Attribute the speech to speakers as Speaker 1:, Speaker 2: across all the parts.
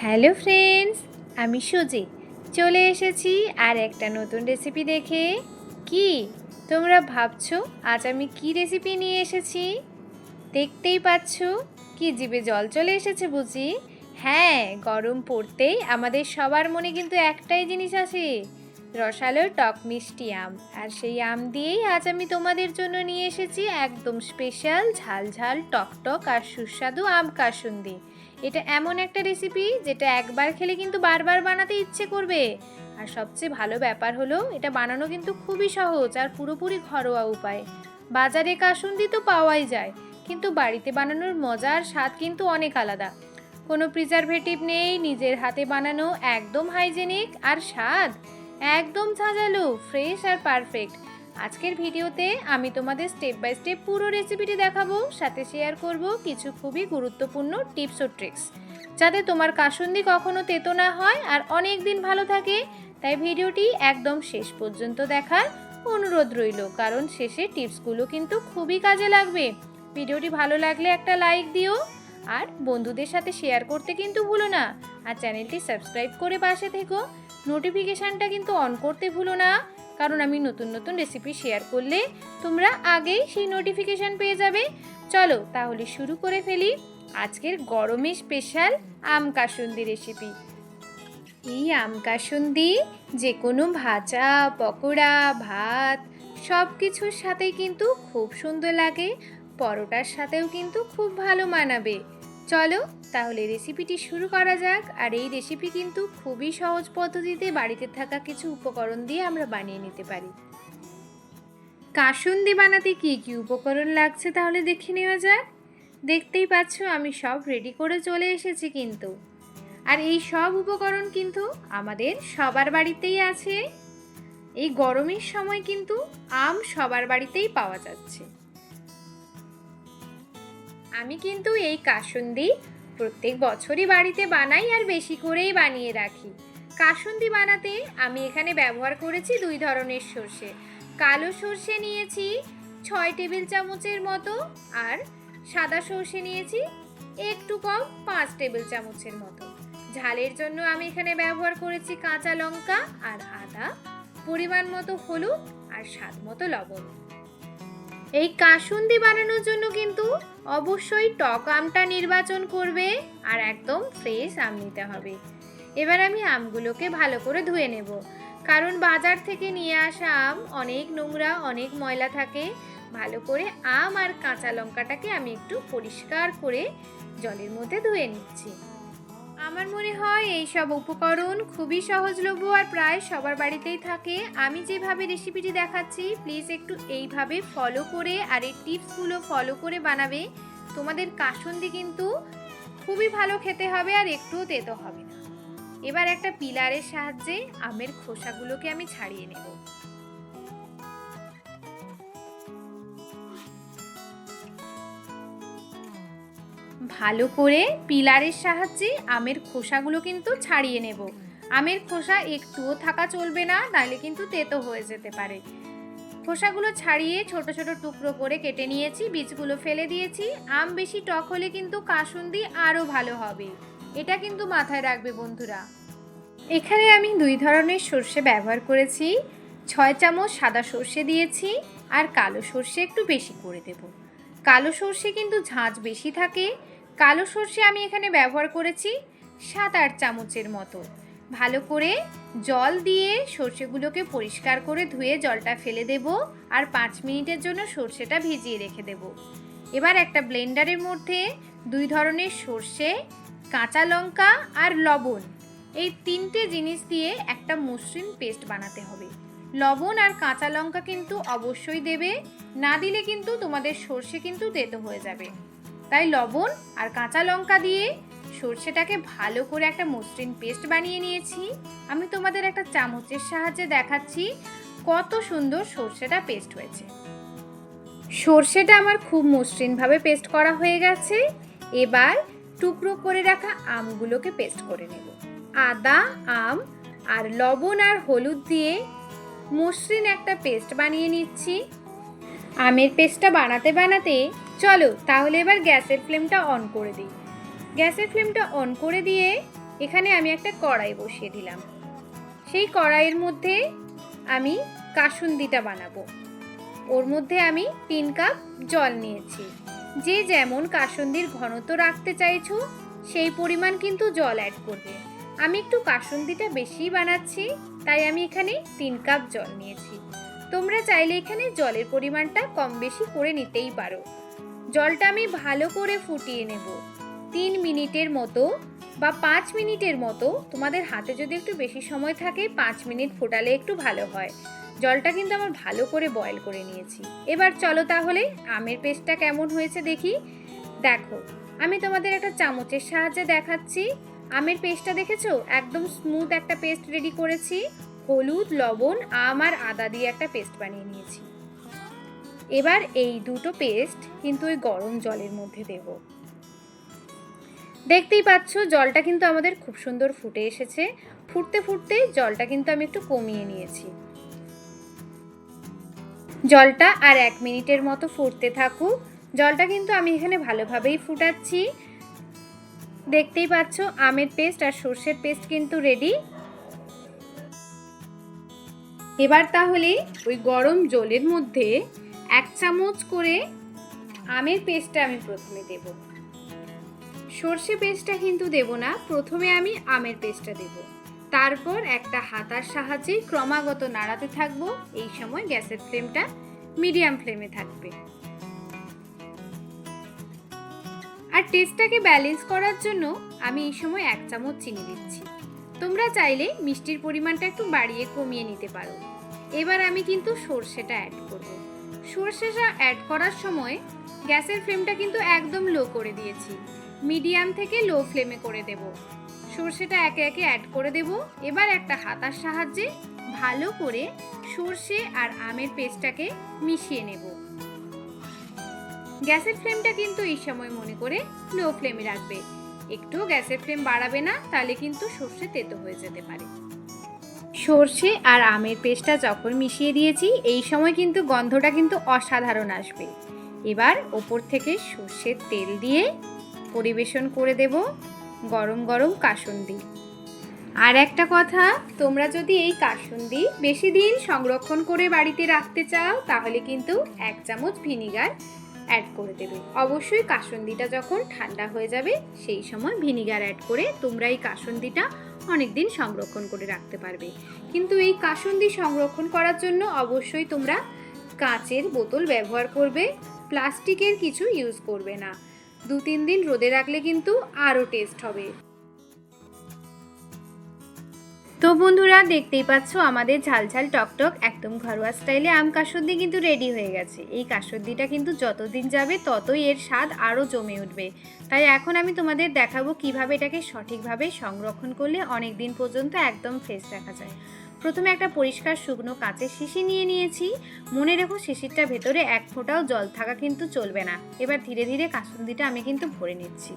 Speaker 1: Hello friends, আমি সুজি চলে এসেছি আর একটা নতুন রেসিপি দেখে। কি তোমরা ভাবছো আজ আমি কি রেসিপি নিয়ে এসেছি? দেখতেই পাচ্ছ, কি জিভে জল চলে এসেছে বুঝি? হ্যাঁ, গরম পড়তেই আমাদের সবার মনে কিন্তু একটাই জিনিস আসে, রসালো টক মিষ্টি আম। আর সেই আম দিয়েই আজ আমি তোমাদের জন্য নিয়ে এসেছি একদম স্পেশাল ঝাল ঝাল টক টক আর সুস্বাদু আম কাসুন্দি। এটা এমন একটা রেসিপি যেটা একবার খেলে কিন্তু বারবার বানাতে ইচ্ছে করবে। আর সবচেয়ে ভালো ব্যাপার হলো এটা বানানো কিন্তু খুবই সহজ আর পুরোপুরি ঘরোয়া উপায়। বাজারে কাসুন্দি তো পাওয়াই যায়, কিন্তু বাড়িতে বানানোর মজা আর স্বাদ কিন্তু অনেক আলাদা। কোনো প্রিজারভেটিভ নেই, নিজের হাতে বানানো, একদম হাইজেনিক, আর স্বাদ একদম ঝাঁঝালো, ফ্রেশ আর পারফেক্ট। আজকের ভিডিওতে আমি তোমাদের স্টেপ বাই স্টেপ পুরো রেসিপিটি দেখাবো, সাথে শেয়ার করব কিছু খুবই গুরুত্বপূর্ণ টিপস ও ট্রিক্স, যাতে তোমার কাসুন্দি কখনো তেতো না হয় আর অনেক দিন ভালো থাকে। তাই ভিডিওটি একদম শেষ পর্যন্ত দেখার অনুরোধ রইল, কারণ শেষে টিপসগুলো কিন্তু খুবই কাজে লাগবে। ভিডিওটি ভালো লাগলে একটা লাইক দিও, আর বন্ধুদের সাথে শেয়ার করতে কিন্তু ভুলো না। আর চ্যানেলটি সাবস্ক্রাইব করে পাশে থেকো, নোটিফিকেশানটা কিন্তু অন করতে ভুলো না, কারণ আমি নতুন নতুন রেসিপি শেয়ার করলে তোমরা আগেই সেই নোটিফিকেশান পেয়ে যাবে। চলো তাহলে শুরু করে ফেলি আজকের গরমে স্পেশাল আম কাসুন্দি রেসিপি। এই আম কাসুন্দি যে কোনো ভাজা, পকোড়া, ভাত সব কিছুর সাথেই কিন্তু খুব সুন্দর লাগে, পরোটার সাথেও কিন্তু খুব ভালো মানাবে। চলো তাহলে রেসিপিটি শুরু করা যাক। আর এই রেসিপি কিন্তু খুবই সহজ পদ্ধতিতে বাড়িতে থাকা কিছু উপকরণ দিয়ে আমরা বানিয়ে নিতে পারি। কাসুন্দি বানাতে কি কি উপকরণ লাগছে তাহলে দেখে নেওয়া যাক। দেখতেই পাচ্ছ আমি সব রেডি করে চলে এসেছি কিন্তু। আর এই সব উপকরণ কিন্তু আমাদের সবার বাড়িতেই আছে। এই গরমের সময় কিন্তু আম সবার বাড়িতেই পাওয়া যাচ্ছে। আমি কিন্তু এই কাসুন্দি প্রত্যেক বছরই বাড়িতে বানাই আর বেশি করেই বানিয়ে রাখি। কাসুন্দি বানাতে আমি এখানে ব্যবহার করেছি দুই ধরনের সর্ষে। কালো সর্ষে নিয়েছি 6 টেবিল চামচের মতো, আর সাদা সর্ষে নিয়েছি একটু কম 5 টেবিল চামচের মতো। ঝালের জন্য আমি এখানে ব্যবহার করেছি কাঁচা লঙ্কা আর আদা, পরিমাণ মতো হলুদ আর স্বাদ মতো লবণ। এই কাসুন্দি বানানোর জন্য কিন্তু অবশ্যই টক আমটা নির্বাচন করবে আর একদম ফ্রেশ আম নিতে হবে। এবার আমি আমগুলোকে ভালো করে ধুয়ে নেব, কারণ বাজার থেকে নিয়ে আসা আম অনেক নোংরা, অনেক ময়লা থাকে। ভালো করে আম আর কাঁচা লঙ্কাটাকে আমি একটু পরিষ্কার করে জলের মধ্যে ধুয়ে নিচ্ছি। আমার মনে হয় এই সব উপকরণ খুবই সহজলভ্য আর প্রায় সবার বাড়িতেই থাকে। আমি যেভাবে রেসিপিটি দেখাচ্ছি প্লিজ একটু এইভাবে ফলো করে আর এই টিপসগুলো ফলো করে বানাবে। তোমাদের কাসুন্দি কিন্তু খুবই ভালো খেতে হবে আর একটুও তেতো হবে না। এবার একটা পিলারের সাহায্যে আমের খোসাগুলোকে আমি ছাড়িয়ে নেব। ভালো করে পিলারের সাহায্যে আমের খোসাগুলো কিন্তু ছাড়িয়ে নেব। আমের খোসা একটুও থাকা চলবে না, নাহলে কিন্তু তেতো হয়ে যেতে পারে। খোসাগুলো ছাড়িয়ে ছোট ছোট টুকরো করে কেটে নিয়েছি, বীজগুলো ফেলে দিয়েছি। আম বেশি টক হলে কিন্তু কাসুন্দি আরও ভালো হবে, এটা কিন্তু মাথায় রাখবে বন্ধুরা। এখানে আমি দুই ধরনের সর্ষে ব্যবহার করেছি। 6 চামচ সাদা সর্ষে দিয়েছি, আর কালো সর্ষে একটু বেশি করে দেব। কালো সর্ষে কিন্তু ঝাঁঝ বেশি থাকে। কালো সর্ষে আমি এখানে ব্যবহার করেছি 7-8 চামচের মতো। ভালো করে জল দিয়ে সর্ষেগুলোকে পরিষ্কার করে ধুয়ে জলটা ফেলে দেব, আর 5 মিনিটের জন্য সর্ষেটা ভিজিয়ে রেখে দেব। এবার একটা ব্লেন্ডারের মধ্যে দুই ধরনের সর্ষে, কাঁচা লঙ্কা আর লবণ, এই তিনটে জিনিস দিয়ে একটা মসৃণ পেস্ট বানাতে হবে। লবণ আর কাঁচা লঙ্কা কিন্তু অবশ্যই দেবে, না দিলে কিন্তু তোমাদের সর্ষে কিন্তু তেতো হয়ে যাবে। তাই লবণ আর কাঁচা লঙ্কা দিয়ে সর্ষেটাকে ভালো করে একটা মসৃণ পেস্ট বানিয়ে নিয়েছি। আমি তোমাদের একটা চামচের সাহায্যে দেখাচ্ছি কত সুন্দর সর্ষেটা পেস্ট হয়েছে। সর্ষেটা আমার খুব মসৃণভাবে পেস্ট করা হয়ে গেছে। এবার টুকরো করে রাখা আমগুলোকে পেস্ট করে নেব। আদা, আম আর লবণ আর হলুদ দিয়ে মসৃণ একটা পেস্ট বানিয়ে নিচ্ছি। আমের পেস্টটা বানাতে বানাতে চলো তাহলে এবার গ্যাসের ফ্লেমটা অন করে দিই। গ্যাসের ফ্লেমটা অন করে দিয়ে এখানে আমি একটা কড়াই বসিয়ে দিলাম। সেই কড়াইয়ের মধ্যে আমি কাসুন্দিটা বানাবো। ওর মধ্যে আমি 3 কাপ জল নিয়েছি। যে যেমন কাসুন্দির ঘনত্ব রাখতে চাইছো সেই পরিমাণ কিন্তু জল অ্যাড করবে। আমি একটু কাসুন্দিটা বেশি বানাচ্ছি, তাই আমি এখানে 3 কাপ জল নিয়েছি। তোমরা চাইলে এখানে জলের পরিমাণটা কম বেশি করে নিতেই পারো। জলটা আমি ভালো করে ফুটিয়ে নেব 3 মিনিটের মতো বা 5 মিনিটের মতো। তোমাদের হাতে যদি একটু বেশি সময় থাকে 5 মিনিট ফোটালে একটু ভালো হয়। জলটা কিন্তু আমার ভালো করে বয়েল করে নিয়েছি। এবার চলো তাহলে আমের পেস্টটা কেমন হয়েছে দেখি। দেখো, আমি তোমাদের একটা চামচের সাহায্যে দেখাচ্ছি। আমের পেস্টটা দেখেছো? একদম স্মুথ একটা পেস্ট রেডি করেছি। হলুদ, লবণ, আম আর আদা দিয়ে একটা পেস্ট বানিয়ে নিয়েছি। এবার এই দুটো পেস্ট কিন্তু ওই গরম জলের মধ্যে দেব। দেখতেই পাচ্ছ জলটা কিন্তু আমাদের খুব সুন্দর ফুটে এসেছে। ফুটতে ফুটতে জলটা কিন্তু আমি একটু কমিয়ে নিয়েছি। জলটা আর 1 মিনিটের মতো ফুটতে থাকুক। জলটা কিন্তু আমি এখানে ভালোভাবেই ফুটাচ্ছি। দেখতেই পাচ্ছ আমের পেস্ট আর সর্ষের পেস্ট কিন্তু রেডি। এবার তাহলে ওই গরম জলের মধ্যে 1 চামচ করে আমের পেস্টটা আমি প্রথমে দেব। সর্ষে পেস্টটা কিন্তু দেব না, প্রথমে আমি আমের পেস্টটা দেব। তারপর একটা হাতার সাহায্যে ক্রমাগত নাড়াতে থাকবো। এই সময় গ্যাসের ফ্লেমটা মিডিয়াম ফ্লেমে থাকবে। আর টেস্টটাকে ব্যালেন্স করার জন্য আমি এই সময় 1 চামচ চিনি দিচ্ছি। তোমরা চাইলে মিষ্টির পরিমাণটা একটু বাড়িয়ে কমিয়ে নিতে পারো। এবার আমি কিন্তু সর্ষেটা অ্যাড করব। সর্ষেটা অ্যাড করার সময় গ্যাসের ফ্লেমটা কিন্তু একদম লো করে দিয়েছি। মিডিয়াম থেকে লো ফ্লেমে করে দেব। সর্ষেটা একে একে অ্যাড করে দেব। এবার একটা হাতার সাহায্যে ভালো করে সর্ষে আর আমের পেস্টটাকে মিশিয়ে নেব। গ্যাসের ফ্লেমটা কিন্তু এই সময় মনে করে লো ফ্লেমে রাখবে। একটু গ্যাসের ফ্লেম বাড়াবে না, তাহলে কিন্তু সর্ষে তেতো হয়ে যেতে পারে। সর্ষে আর আমের পেস্টটা যখন মিশিয়ে দিয়েছি এই সময় কিন্তু গন্ধটা কিন্তু অসাধারণ আসবে। এবার ওপর থেকে সর্ষের তেল দিয়ে পরিবেশন করে দেব গরম গরম কাসুন্দি। আর একটা কথা, তোমরা যদি এই কাসুন্দি বেশি দিন সংরক্ষণ করে বাড়িতে রাখতে চাও তাহলে কিন্তু 1 চামচ ভিনিগার অ্যাড করে দেবে। অবশ্যই কাসুন্দিটা যখন ঠান্ডা হয়ে যাবে সেই সময় ভিনিগার অ্যাড করে তোমরা এই কাসুন্দিটা অনেক দিন সংরক্ষণ করে রাখতে পারবে। কিন্তু এই কাসুন্দি সংরক্ষণ করার জন্য অবশ্যই তোমরা কাঁচের বোতল ব্যবহার করবে, প্লাস্টিকের কিছু ইউজ করবে না। 2-3 দিন রোদে রাখলে কিন্তু আরও টেস্ট হবে। তো বন্ধুরা, দেখতেই পাচ্ছ আমাদের ঝালঝাল টকটক একদম ঘরোয়া স্টাইলে আম কাসুন্দি কিন্তু রেডি হয়ে গেছে। এই কাসুন্দিটা কিন্তু যতদিন যাবে ততই এর স্বাদ আরও জমে উঠবে। তাই এখন আমি তোমাদের দেখাবো কিভাবে এটাকে সঠিকভাবে সংরক্ষণ করলে অনেক দিন পর্যন্ত একদম ফ্রেশ রাখা যায়। প্রথমে একটা পরিষ্কার শুকনো কাঁচের শিশি নিয়ে নিয়েছি। মনে রেখো শিশিরটার ভেতরে 1 ফোঁটাও জল থাকা কিন্তু চলবে না। এবার ধীরে ধীরে কাসুন্দিটা আমি কিন্তু ভরে নিচ্ছি।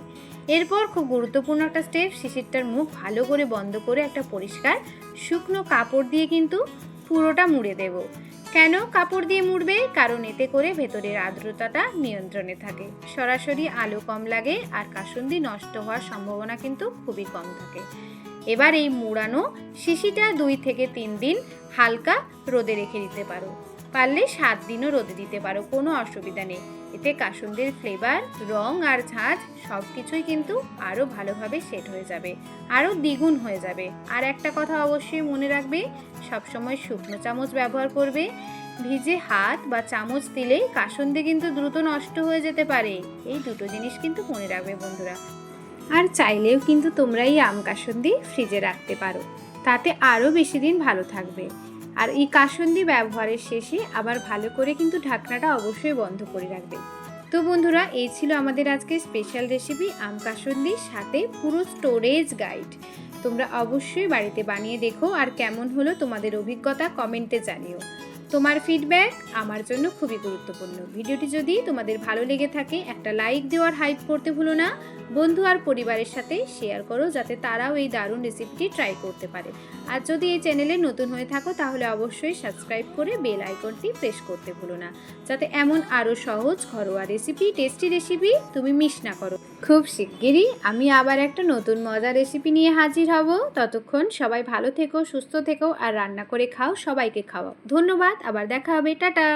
Speaker 1: এরপর খুব গুরুত্বপূর্ণ একটা স্টেপ, শিশিরটার মুখ ভালো করে বন্ধ করে একটা পরিষ্কার শুকনো কাপড় দিয়ে কিন্তু পুরোটা মুড়ে দেব। কেন কাপড় দিয়ে মুড়বে? কারণ এতে করে ভেতরের আর্দ্রতাটা নিয়ন্ত্রণে থাকে, সরাসরি আলো কম লাগে আর কাসুন্দি নষ্ট হওয়ার সম্ভাবনা কিন্তু খুবই কম থাকে। এবার এই মুড়ানো শিশিটা 2 থেকে 3 দিন হালকা রোদে রেখে দিতে পারো, পারলে 7 দিনও রোদে দিতে পারো, কোনো অসুবিধা নেই। এতে কাসুন্দির ফ্লেভার, রং আর ঝাঁঝ সব কিছুই কিন্তু আরও ভালোভাবে সেট হয়ে যাবে, আরও দ্বিগুণ হয়ে যাবে। আর একটা কথা অবশ্যই মনে রাখবে, সবসময় শুকনো চামচ ব্যবহার করবে। ভিজে হাত বা চামচ দিলে কাসুন্দি কিন্তু দ্রুত নষ্ট হয়ে যেতে পারে। এই দুটো জিনিস কিন্তু মনে রাখবে বন্ধুরা। আর চাইলেও কিন্তু তোমরা এই আম কাসুন্দি ফ্রিজে রাখতে পারো, তাতে আরও বেশি দিন ভালো থাকবে। আর এই কাসুন্দি ব্যবহারের শেষে আবার ভালো করে কিন্তু ঢাকনাটা অবশ্যই বন্ধ করে রাখবে। তো বন্ধুরা, এই ছিল আমাদের আজকে স্পেশাল রেসিপি আম কাসুন্দির সাথে পুরো স্টোরেজ গাইড। তোমরা অবশ্যই বাড়িতে বানিয়ে দেখো আর কেমন হলো তোমাদের অভিজ্ঞতা কমেন্টে জানিও। তোমার ফিডব্যাক আমার জন্য খুবই গুরুত্বপূর্ণ। ভিডিওটি যদি তোমাদের ভালো লেগে থাকে একটা লাইক দেওয়ার হাইপ করতে ভুলো না। বন্ধু আর পরিবারের সাথে শেয়ার করো যাতে তারাও এই দারুণ রেসিপিটি ট্রাই করতে পারে। আর যদি এই চ্যানেলে নতুন হয়ে থাকো তাহলে অবশ্যই সাবস্ক্রাইব করে বেল আইকনটি প্রেস করতে ভুলো না, যাতে এমন আরও সহজ ঘরোয়া রেসিপি, টেস্টি রেসিপি তুমি মিস না করো। খুব শিগগিরই আমি আবার একটা নতুন মজার রেসিপি নিয়ে হাজির হব। ততক্ষণ সবাই ভালো থেকো, সুস্থ থেকো আর রান্না করে খাও, সবাইকে খাওয়াও। ধন্যবাদ, আবার দেখা হবে, টাটা।